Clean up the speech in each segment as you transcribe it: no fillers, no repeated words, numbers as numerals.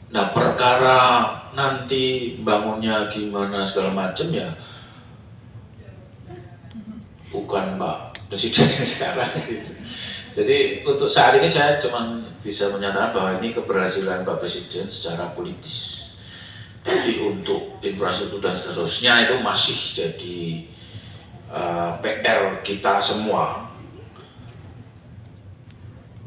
Nah, perkara nanti bangunnya gimana segala macam ya bukan Pak Presidennya sekarang gitu. Jadi untuk saat ini saya cuma bisa menyatakan bahwa ini keberhasilan Pak Presiden secara politis. Tapi untuk infrastruktur dan seterusnya itu masih jadi PR kita semua.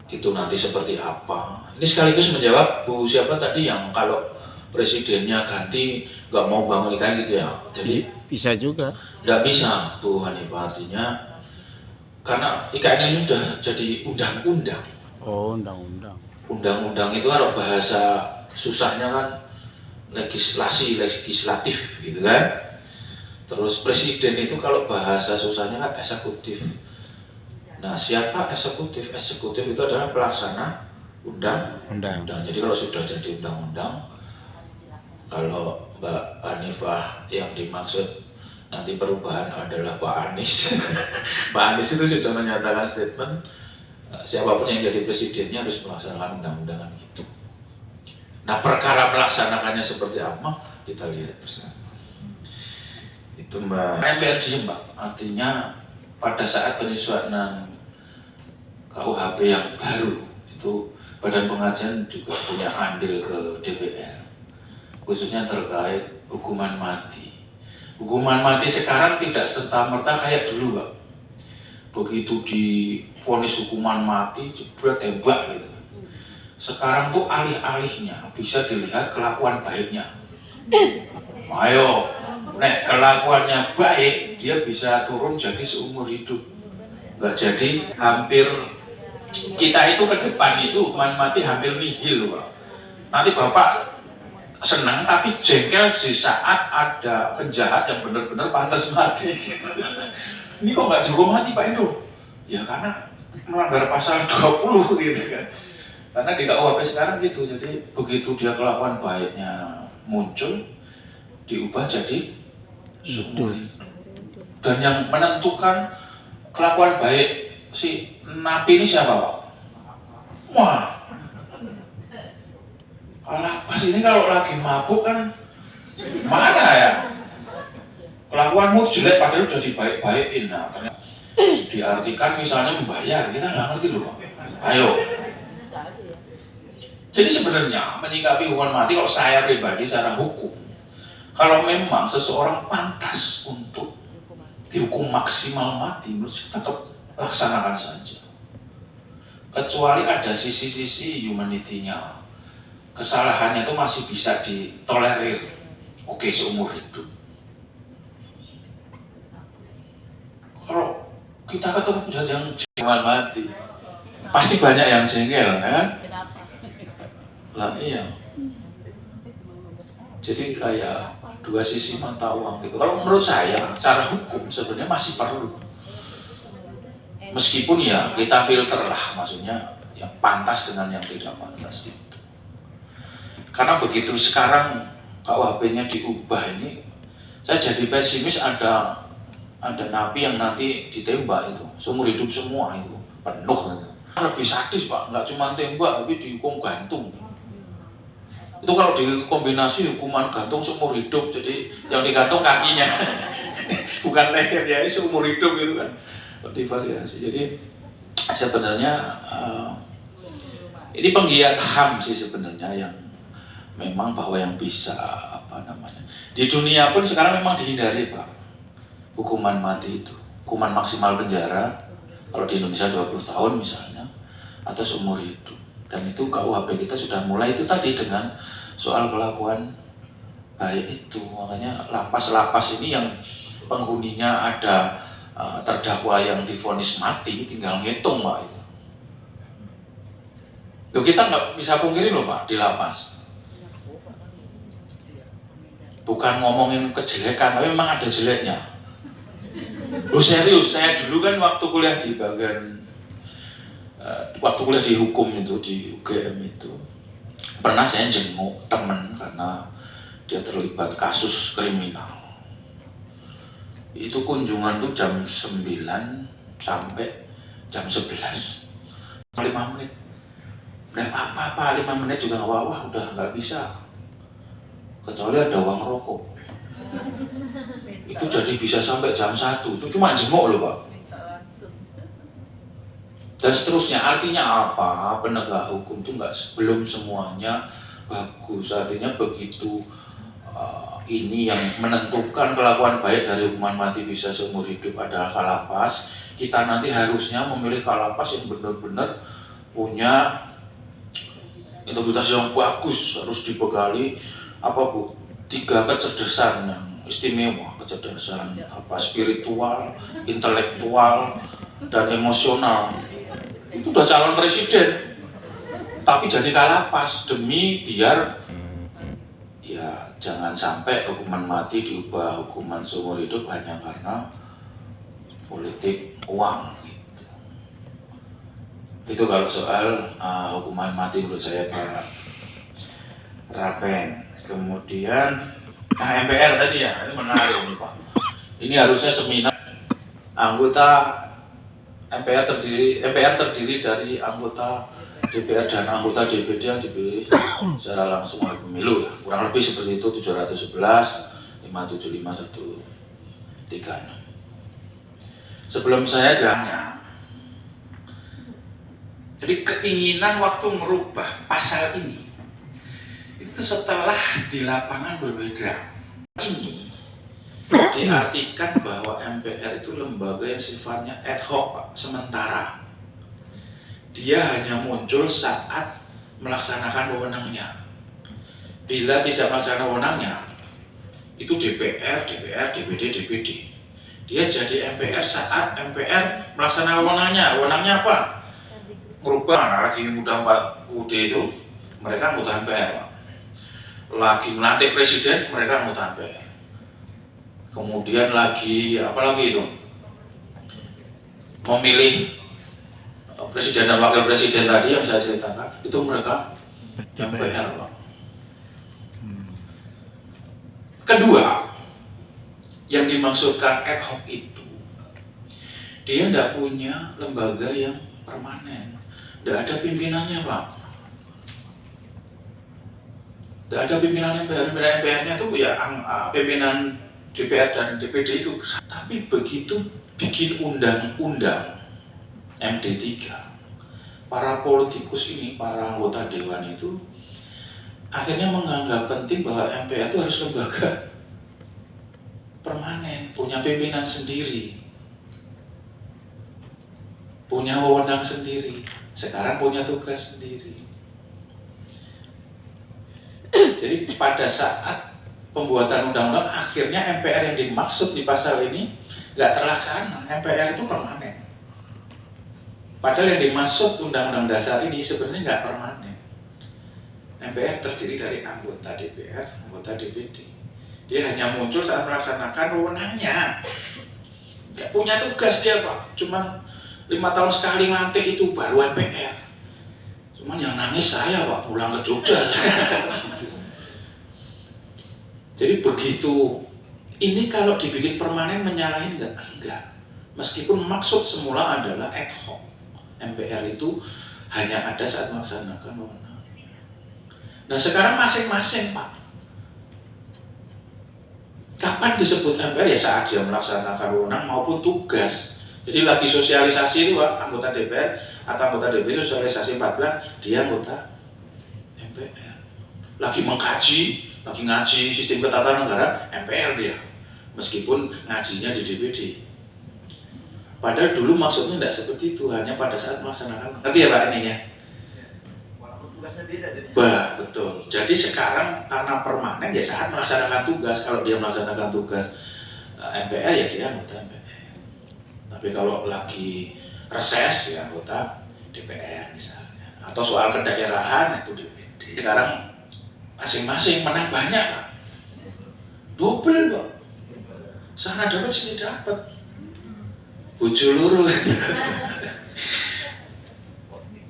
Itu nanti seperti apa. Ini sekaligus menjawab Bu siapa tadi yang kalau presidennya ganti nggak mau bangun ikan gitu ya. Jadi bisa juga. Nggak bisa Bu Hanifah, artinya karena IKN ini sudah jadi undang-undang. Oh, undang-undang. Undang-undang itu kalau bahasa susahnya kan legislatif gitu kan. Terus presiden itu kalau bahasa susahnya kan eksekutif. Nah, siapa eksekutif? Eksekutif itu adalah pelaksana undang-undang. Jadi kalau sudah jadi undang-undang, kalau Mbak Hanifah yang dimaksud nanti perubahan adalah Pak Anies. Pak Anies itu sudah menyatakan statement siapapun yang jadi presidennya harus melaksanakan undang-undangan gitu. Nah, perkara melaksanakannya seperti apa kita lihat bersama. Itu Mbak MPRJ Mbak, artinya pada saat penyesuaian KUHP yang baru itu Badan Pengajian juga punya andil ke DPR, khususnya terkait hukuman mati. Hukuman mati sekarang tidak serta-merta kayak dulu Pak. Begitu divonis hukuman mati, jebret tembak gitu. Sekarang tuh alih-alihnya bisa dilihat kelakuan baiknya. Ayo, nek kelakuannya baik, dia bisa turun jadi seumur hidup. Nggak jadi hampir, kita itu ke depan itu hukuman mati hampir nihil Pak. Nanti Bapak senang tapi jengkel di saat ada penjahat yang benar-benar pantas mati gitu. Ini kok nggak dihukum mati Pak Indo? Ya karena melanggar pasal 20 gitu kan. Karena di KUHP sekarang gitu, jadi begitu dia kelakuan baiknya muncul, diubah jadi seumur hidup. Dan yang menentukan kelakuan baik si napi ini siapa Pak? Wah, pas ini kalau lagi mabuk kan mana ya? Kelakuanmu jelek padahal udah dibaik-baikin. Nah, ternyata diartikan misalnya membayar, kita nggak ngerti loh Pak. Ayo. Jadi sebenarnya menyikapi hukuman mati kalau saya pribadi secara hukum, kalau memang seseorang pantas untuk dihukum maksimal mati, menurut saya tetap laksanakan saja. Kecuali ada sisi-sisi humanity-nya, kesalahannya itu masih bisa ditolerir, oke seumur hidup. Kalau kita ketemu yang jangan mati, pasti banyak yang jengkel, kan? Lah iya. Jadi kayak dua sisi mata uang gitu. Kalau menurut saya, cara hukum sebenarnya masih perlu. Meskipun ya kita filter lah, maksudnya yang pantas dengan yang tidak pantas itu. Karena begitu sekarang KUHP-nya diubah ini, saya jadi pesimis ada napi yang nanti ditembak itu, seumur hidup semua itu, penuh itu. Lebih sadis Pak, nggak cuma tembak tapi dihukum gantung. Itu kalau dikombinasi hukuman gantung seumur hidup, jadi yang digantung kakinya bukan leher ya, ini seumur hidup gitu kan, divariasi. Jadi sebenarnya ini penggiat HAM sih sebenarnya yang memang bahwa yang bisa di dunia pun sekarang memang dihindari Pak hukuman mati itu, hukuman maksimal penjara kalau di Indonesia 20 tahun misalnya atau seumur hidup. Dan itu KUHP kita sudah mulai itu tadi dengan soal kelakuan baik itu. Makanya lapas-lapas ini yang penghuninya ada terdakwa yang divonis mati, tinggal ngitung Pak itu. Loh, kita nggak bisa pungkiri loh Pak, di lapas. Bukan ngomongin kejelekan, tapi memang ada jeleknya. Loh serius, saya dulu kan waktu kuliah di bagian waktu kuliah di hukum itu di UGM itu pernah saya jenguk temen karena dia terlibat kasus kriminal. Itu kunjungan tuh jam 9 sampai jam 11, 5 menit. Nggak apa-apa, 5 menit juga nggak apa-apa, udah nggak bisa. Kecuali ada uang rokok. Itu jadi bisa sampai jam 1, itu cuma jemuk loh Pak. Dan seterusnya, artinya apa? Penegak hukum itu belum semuanya bagus. Artinya begitu ini yang menentukan kelakuan baik dari hukuman mati bisa seumur hidup adalah kalapas, kita nanti harusnya memilih kalapas yang benar-benar punya integritas yang bagus, harus dibekali apa Bu? 3 kecerdasan yang istimewa, kecerdasan spiritual, intelektual, dan emosional. Itu udah calon presiden, tapi jadi kalapas demi biar ya jangan sampai hukuman mati diubah hukuman seumur hidup hanya karena politik uang gitu. Itu kalau soal hukuman mati menurut saya Pak Rapen. Kemudian MPR tadi ya, itu menarik nih Pak. Ini harusnya seminar anggota MPR terdiri dari anggota DPR dan anggota DPD yang dipilih secara langsung oleh pemilu ya. Kurang lebih seperti itu, 711, 575, 136. Sebelum saya tanya, jadi keinginan waktu merubah pasal ini itu setelah di lapangan berbeda. Ini diartikan bahwa MPR itu lembaga yang sifatnya ad hoc Pak, sementara. Dia hanya muncul saat melaksanakan wewenangnya. Bila tidak melaksanakan wewenangnya, itu DPR, DPD, DPD. Dia jadi MPR saat MPR melaksanakan wewenangnya. Wewenangnya apa? Merubah, lagi muda 4 UD itu, mereka anggota MPR. Lagi melantik presiden, mereka anggota MPR. Kemudian lagi, apa lagi itu? Memilih presiden dan wakil presiden tadi yang saya ceritakan, itu mereka MPR Pak. Kedua, yang dimaksudkan ad hoc itu, dia tidak punya lembaga yang permanen, tidak ada pimpinannya Pak. Tidak ada pimpinan MPR, pimpinan MPR-nya itu ya pimpinan DPR dan DPD itu. Tapi begitu bikin undang-undang MD3, para politikus ini, para anggota dewan itu akhirnya menganggap penting bahwa MPR itu harus lembaga permanen, punya pimpinan sendiri, punya wewenang sendiri, sekarang punya tugas sendiri. Jadi pada saat pembuatan undang-undang akhirnya MPR yang dimaksud di pasal ini nggak terlaksana. MPR itu permanen. Padahal yang dimaksud undang-undang dasar ini sebenarnya nggak permanen. MPR terdiri dari anggota DPR, anggota DPD. Dia hanya muncul saat melaksanakan wewenangnya. Nggak punya tugas dia Pak. Cuman 5 tahun sekali ngelantik itu baru MPR. Cuman yang nangis saya Pak, pulang ke Jogja. Jadi begitu, ini kalau dibikin permanen menyalahin nggak? Enggak. Meskipun maksud semula adalah ad hoc. MPR itu hanya ada saat melaksanakan wewenangnya. Nah sekarang masing-masing Pak. Kapan disebut MPR? Ya saat dia melaksanakan wewenang maupun tugas. Jadi lagi sosialisasi itu Pak, anggota DPR atau anggota DPD sosialisasi 14, dia anggota MPR. Lagi mengkaji, lagi ngaji sistem ketatanegaraan, MPR dia. Meskipun ngajinya di DPD. Padahal dulu maksudnya tidak seperti itu, hanya pada saat melaksanakan. Ngerti ya Pak ininya? Bah, betul. Jadi sekarang karena permanen ya saat melaksanakan tugas. Kalau dia melaksanakan tugas MPR ya dia anggota MPR. Tapi kalau lagi reses ya anggota DPR misalnya. Atau soal kedaerahan itu DPD. Sekarang masing-masing menang banyak Pak. Double Pak. Sana dapat sini dapat. Bojo loro.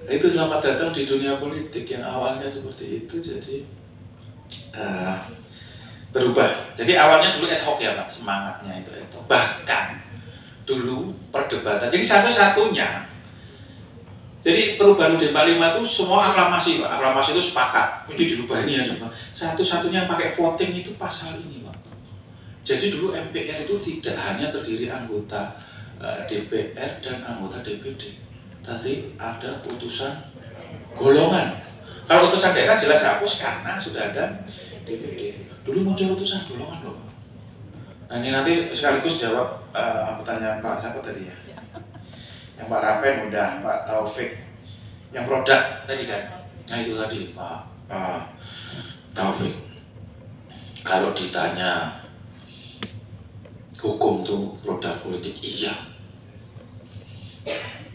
Itu selamat datang di dunia politik yang awalnya seperti itu jadi berubah. Jadi awalnya dulu ad hoc ya Pak, semangatnya itu ad hoc. Bahkan dulu perdebatan. Jadi satu-satunya Jadi perubahan UUD 45 itu semua aklamasi Pak, aklamasi itu sepakat, ini dirubah ini ya. Satu-satunya yang pakai voting itu pasal ini Pak. Jadi dulu MPR itu tidak hanya terdiri anggota DPR dan anggota DPD, tadi ada putusan golongan. Kalau putusan daerah jelas hapus karena sudah ada DPD. Dulu muncul putusan golongan loh Pak. Nah ini nanti sekaligus jawab pertanyaan Pak siapa tadi ya? Yang Pak Rapen udah, Pak Taufik yang produk tadi kan. Nah itu tadi Pak Taufik, kalau ditanya hukum tuh produk politik, iya,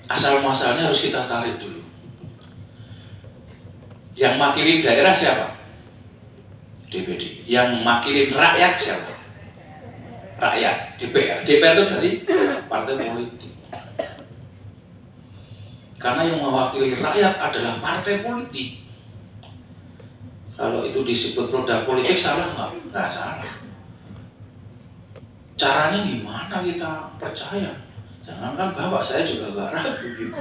asal muasalnya harus kita tarik dulu. Yang makilin daerah siapa? DPD. Yang makilin rakyat siapa? Rakyat, DPR. DPR itu dari partai politik. Karena yang mewakili rakyat adalah partai politik. Kalau itu disebut produk politik salah nggak? Nggak salah. Caranya gimana kita percaya? Jangankan bapak, saya juga nggak ragu gitu.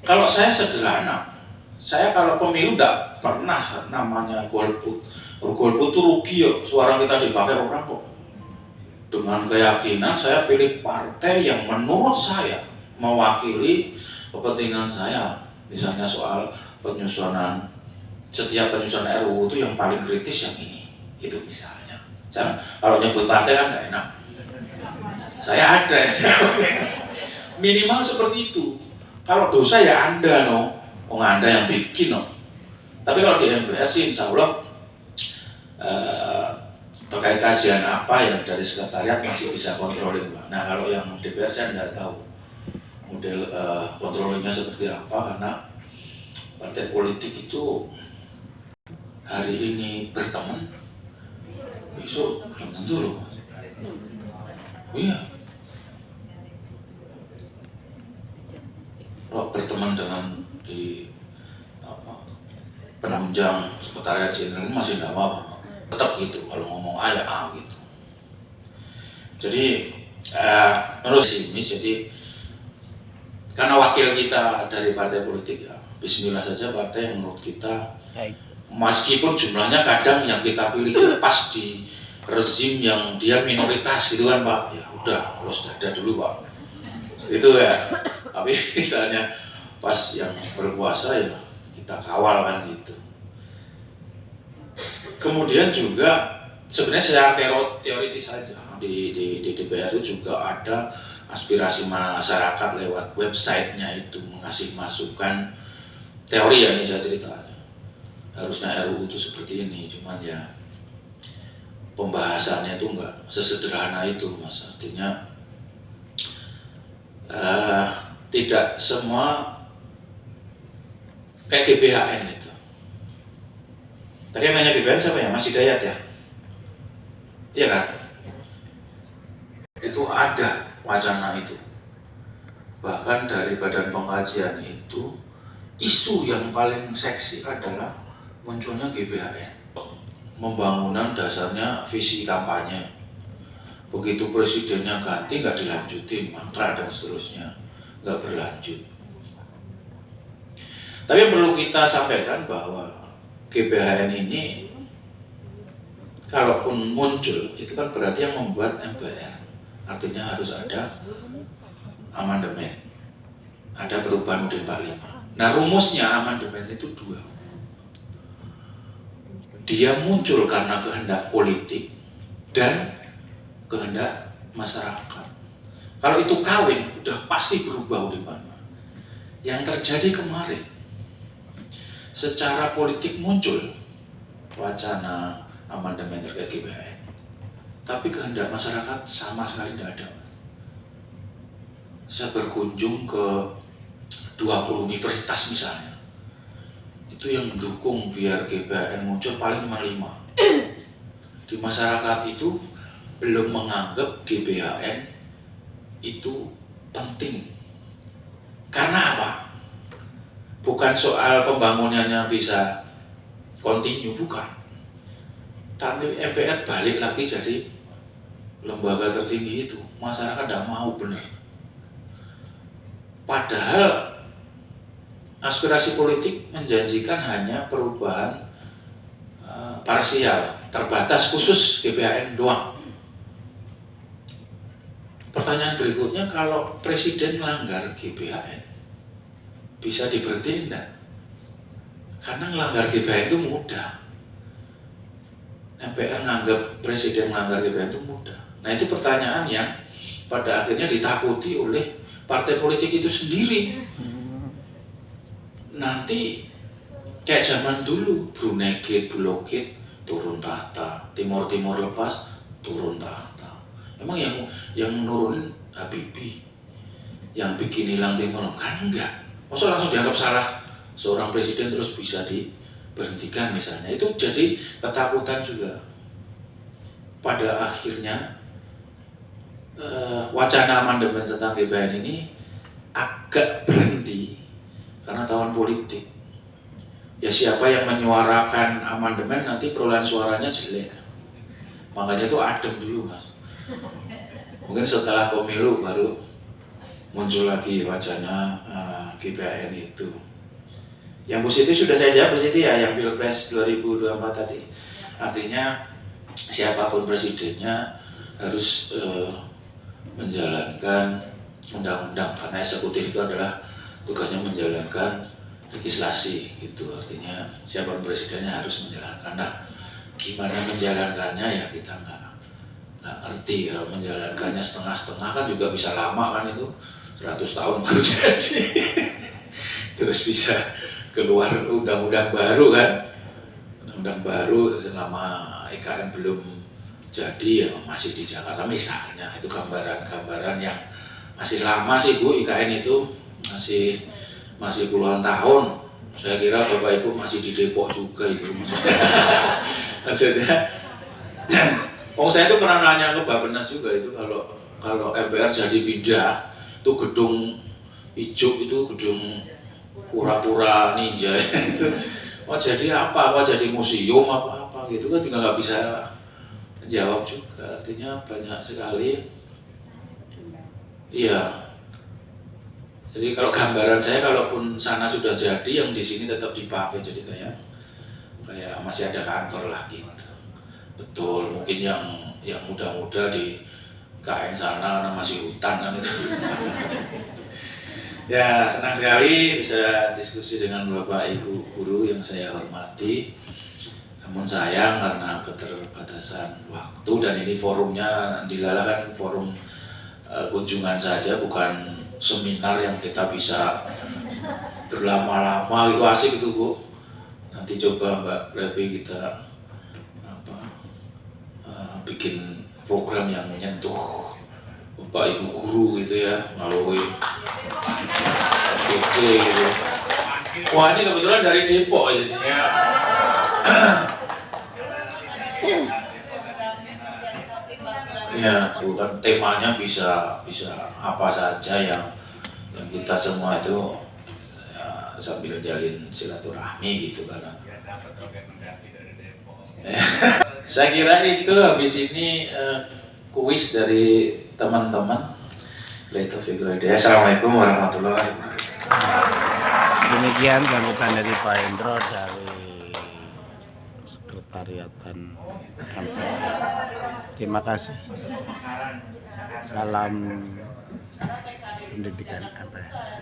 Kalau saya sederhana, saya kalau pemilu nggak pernah namanya golput. Golput itu rugi ya, suara kita dipakai orang kok. Dengan keyakinan saya pilih partai yang menurut saya mewakili kepentingan saya. Misalnya soal penyusunan, setiap penyusunan RUU itu yang paling kritis yang ini, itu misalnya. Jangan, kalau nyebut partai kan nggak enak. Saya ada minimal seperti itu. Kalau dosa ya Anda Anda yang bikin Tapi kalau di MPR sih insya Allah terkait kajian apa yang dari sekretariat masih bisa controlling Pak. Nah kalau yang DPR saya tidak tahu model controllingnya seperti apa, karena partai politik itu hari ini berteman, besok belum tentu loh. Oh iya, kalau berteman dengan di penunjang sekretariat jenderal masih tidak apa-apa, tetap gitu kalau ngomong A ya A gitu. Jadi menurut sini, jadi karena wakil kita dari partai politik ya, bismillah saja partai yang menurut kita, meskipun jumlahnya kadang yang kita pilih itu pas di rezim yang dia minoritas gitu kan Pak, ya udah harus dada dulu Pak, itu ya. Tapi misalnya pas yang berkuasa ya kita kawal kan gitu. Kemudian juga sebenarnya secara teoritis saja di DPR itu juga ada aspirasi masyarakat lewat websitenya itu mengasih masukan teori ya, ini saya ceritanya. Harusnya RUU itu seperti ini, cuman ya pembahasannya itu enggak sesederhana itu Mas. Artinya tidak semua kayak GBHN itu. Tadi yang nanya GBHN siapa ya? Mas Hidayat ya? Iya kan? Itu ada wacana itu. Bahkan dari badan pengkajian itu, isu yang paling seksi adalah munculnya GBHN. Pembangunan dasarnya visi kampanye. Begitu presidennya ganti nggak dilanjutin, mangkrak dan seterusnya, nggak berlanjut. Tapi yang perlu kita sampaikan bahwa GBHN ini kalaupun muncul itu kan berarti yang membuat MPR, artinya harus ada amandemen, ada perubahan UUD 45. Nah rumusnya amandemen itu dua. Dia muncul karena kehendak politik dan kehendak masyarakat. Kalau itu kawin, udah pasti berubah UUD 45. Yang terjadi kemarin, secara politik muncul wacana amandemen terkait GBHN, tapi kehendak masyarakat sama sekali tidak ada. Saya berkunjung ke 20 universitas misalnya, itu yang mendukung biar GBHN muncul paling cuma 5. Di masyarakat itu belum menganggap GBHN itu penting. Karena apa? Bukan soal pembangunannya bisa kontinu, bukan. Tapi MPR balik lagi jadi lembaga tertinggi itu, masyarakat tidak mau benar. Padahal aspirasi politik menjanjikan hanya perubahan parsial, terbatas, khusus GBHN doang. Pertanyaan berikutnya, kalau presiden melanggar GBHN, bisa diberhentiin enggak? Karena melanggar GBHN itu mudah. MPR nganggap presiden melanggar GBHN itu mudah. Nah, itu pertanyaan yang pada akhirnya ditakuti oleh partai politik itu sendiri. Nanti kayak zaman dulu, Brunei Gate, Bulog Gate turun tahta, Timur lepas turun tahta. Emang yang nurunin Habibie, yang bikin hilang Timur kan enggak. Masa langsung dianggap salah seorang presiden terus bisa diberhentikan misalnya. Itu jadi ketakutan juga. Pada akhirnya wacana amandemen tentang GBHN ini agak berhenti karena tahun politik. Ya siapa yang menyuarakan amandemen nanti perolehan suaranya jelek. Makanya itu adem dulu, Mas. Mungkin setelah pemilu baru muncul lagi wacana GBHN itu. Yang positif sudah saya jawab, positif ya, yang Pilpres 2024 tadi. Artinya siapapun presidennya harus menjalankan undang-undang, karena eksekutif itu adalah tugasnya menjalankan legislasi gitu. Artinya siapapun presidennya harus menjalankan. Nah, gimana menjalankannya ya kita nggak ngerti. Kalau menjalankannya setengah-setengah kan juga bisa lama kan, itu 100 tahun baru jadi. Terus bisa keluar undang-undang baru kan, undang-undang baru selama IKN belum jadi ya masih di Jakarta misalnya. Itu gambaran-gambaran yang masih lama sih Bu, IKN itu masih puluhan tahun. Saya kira Bapak Ibu masih di Depok juga itu maksudnya. Saya itu pernah nanya ke Bappenas juga itu, kalau MPR jadi pindah itu gedung hijau, itu gedung pura-pura ninja itu mau jadi apa jadi museum apa gitu kan juga nggak bisa jawab juga. Artinya banyak sekali. Iya. Jadi kalau gambaran saya, kalaupun sana sudah jadi, yang di sini tetap dipakai, jadi kayak masih ada kantor lah gitu. Betul, mungkin yang muda-muda di KN sana karena masih hutan kan itu. Ya, senang sekali bisa diskusi dengan Bapak Ibu guru yang saya hormati. Namun sayang karena keterbatasan waktu, dan ini forumnya Dilala kan forum kunjungan saja, bukan seminar yang kita bisa berlama-lama gitu. Asik itu Bu. Nanti coba Mbak Revi kita bikin program yang menyentuh Bapak Ibu guru gitu ya, melalui gitu. Wah, ini kebetulan dari Depok ya. Ya, bukan temanya bisa apa saja yang kita semua itu ya, sambil jalin silaturahmi gitu kan. Saya kira itu habis ini kuis dari teman-teman. Assalamualaikum warahmatullahi wabarakatuh. Demikian sambutan dari Pak Hendro dari Sekretariatan MPR. Terima kasih. Salam pendidikan MPR.